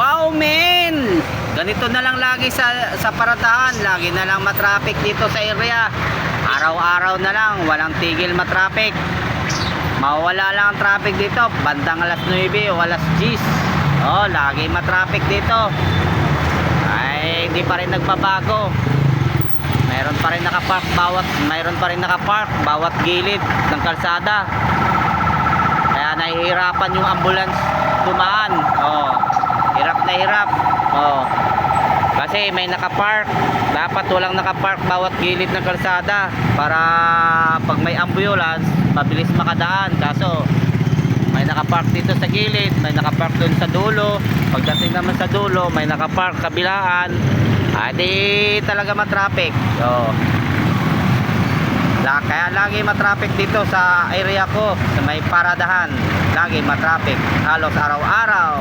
Wow, men! Ganito na lang lagi sa paradahan. Lagi na lang matraffic dito sa area. Araw-araw na lang, walang tigil matraffic. Mawala lang ang traffic dito bandang alas 9 o alas 10. Oh, lagi matraffic dito. Ay, hindi pa rin nagbabago. Mayroon pa rin nakapark bawat gilid ng kalsada. Kaya nahihirapan yung ambulance dumaan. Oh, hirap na hirap. Oh. Kasi may nakapark. Dapat walang nakapark bawat gilid ng kalsada para pag may ambulance, mabilis makadaan. Kaso may nakapark dito sa gilid, may nakapark doon sa dulo. Pagdating naman sa dulo, may nakapark kabilaan. Di talaga matraffic. So, kaya lagi matraffic dito sa area ko, sa may paradahan. Lagi matraffic, halos araw-araw.